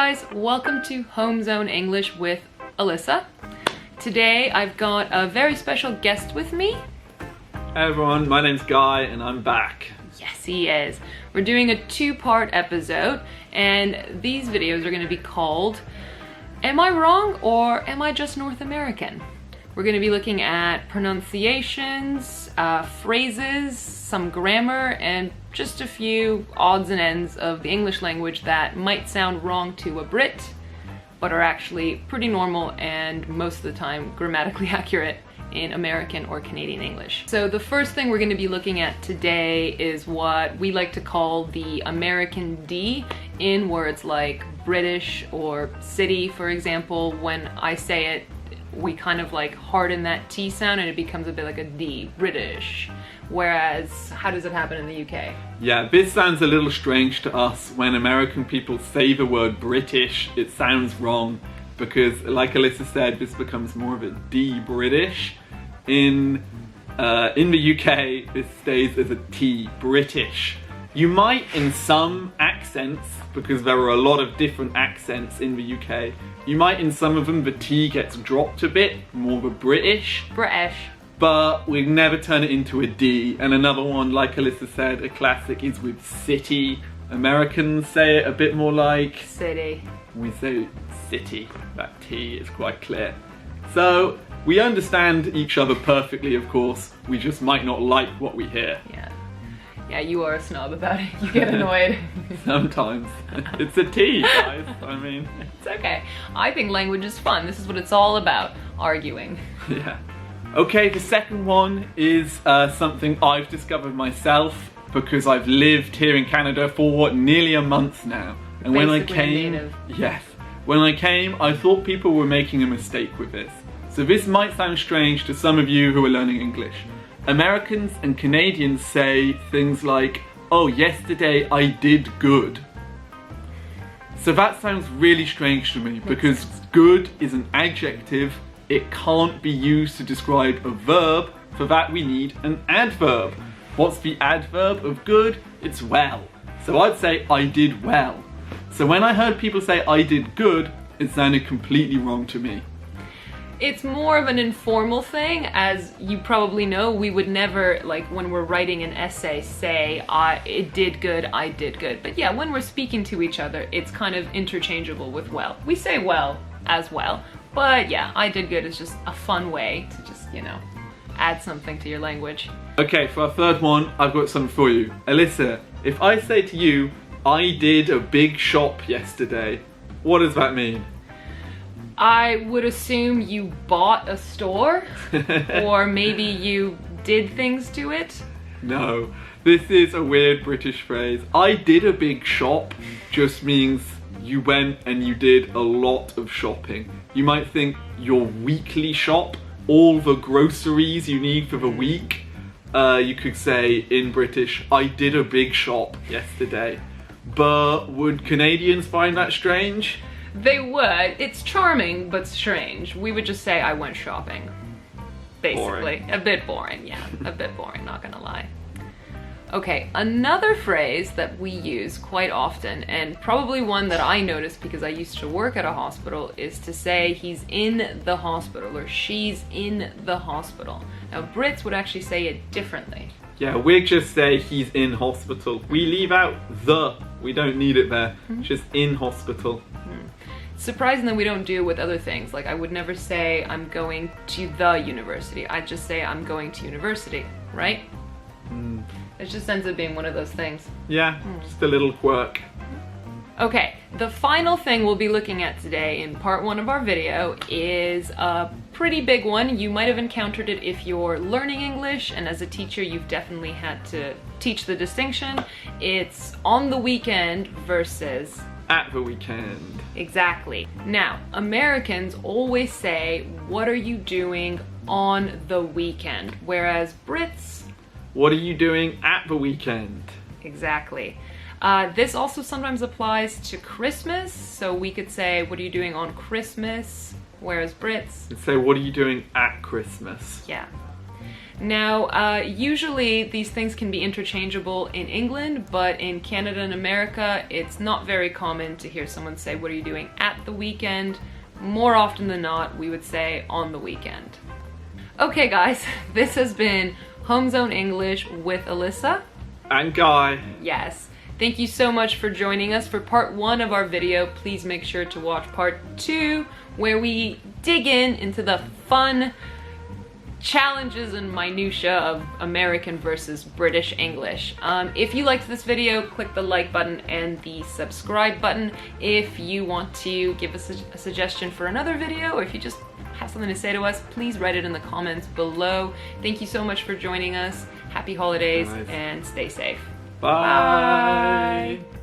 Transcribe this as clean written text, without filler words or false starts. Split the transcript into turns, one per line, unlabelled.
guys, welcome to Home Zone English with Alisa. Today I've got a very special guest with me.
Hey everyone, my name's Guy and I'm back.
Yes, he is. We're doing a two-part episode and these videos are going to be called Am I Wrong or Am I Just North American? We're going to be looking at pronunciations, phrases, some grammar, and just a few odds and ends of the English language that might sound wrong to a Brit, but are actually pretty normal and most of the time grammatically accurate in American or Canadian English. So the first thing we're going to be looking at today is what we like to call the American D in words like British or city, for example. When I say it, we kind of like harden that T sound and it becomes a bit like a D, British. Whereas, how does it happen in the UK?
Yeah, this sounds a little strange to us. When American people say the word British, it sounds wrong because, like Alisa said, this becomes more of a D, British. In the UK, this stays as a T, British. You might in some accents, because there are a lot of different accents in the UK, you might in some of them the T gets dropped a bit, more of a British.
British.
But we'd never turn it into a D. And another one, like Alisa said, a classic is with city. Americans say it a bit more like
City.
We say city. That T is quite clear. So we understand each other perfectly, of course. We just might not like what we hear.
Yeah, you are a snob about it. You get annoyed.
Sometimes. It's a T, guys. I mean.
It's okay. I think language is fun. This is what it's all about. Arguing.
Yeah. Okay, the second one is something I've discovered myself because I've lived here in Canada for nearly a month now. And when I came, when I came, I thought people were making a mistake with this. So this might sound strange to some of you who are learning English. Americans and Canadians say things like, oh, yesterday I did good. So that sounds really strange to me because good is an adjective. It can't be used to describe a verb. For that we need an adverb. What's the adverb of good? It's well. So I'd say I did well. So when I heard people say I did good, it sounded completely wrong to me.
It's more of an informal thing. As you probably know, we would never, like when we're writing an essay, say it did good, I did good. But yeah, when we're speaking to each other, it's kind of interchangeable with well. We say well as well. But yeah, I did good is just a fun way to just, you know, add something to your language. Okay,
for our third one, I've got something for you. Alisa, if I say to you, I did a big shop yesterday, what does that mean?
I would assume you bought a store, or maybe you did things to it.
No, this is a weird British phrase. I did a big shop just means you went and you did a lot of shopping. You might think your weekly shop, all the groceries you need for the week. You could say in British, I did a big shop yesterday. But would Canadians find that strange?
They would. It's charming, but strange. We would just say I went shopping. Basically.
Boring.
A bit boring, yeah. A bit boring, not gonna lie. Okay, another phrase that we use quite often, and probably one that I noticed because I used to work at a hospital, is to say he's in the hospital or she's in the hospital. Now, Brits would actually say it differently.
Yeah, we just say he's in hospital. We leave out the. We don't need it there. Just in hospital.
It's surprising that we don't do it with other things. Like I would never say I'm going to the university. I'd just say I'm going to university, right? It just ends up being one of those things.
Yeah, just a little quirk.
Okay, the final thing we'll be looking at today in part one of our video is a pretty big one. You might have encountered it if you're learning English, and as a teacher you've definitely had to teach the distinction. It's on the weekend versus
at the weekend.
Exactly. Now, Americans always say, what are you doing on the weekend? Whereas Brits,
what are you doing at the weekend?
Exactly. This also sometimes applies to Christmas, so we could say, what are you doing on Christmas? Whereas Brits,
Let's say, what are you doing at Christmas?
Yeah. Now, usually these things can be interchangeable in England, but in Canada and America, it's not very common to hear someone say, what are you doing at the weekend? More often than not, we would say on the weekend. Okay guys, this has been Home Zone English with Alisa.
And Guy.
Yes. Thank you so much for joining us for part 1 of our video. Please make sure to watch part 2, where we dig into the fun challenges and minutia of American versus British English. If you liked this video, click the like button and the subscribe button. If you want to give us a suggestion for another video, or if you just have something to say to us, please write it in the comments below. Thank you so much for joining us. Happy holidays and stay safe.
Bye. Bye.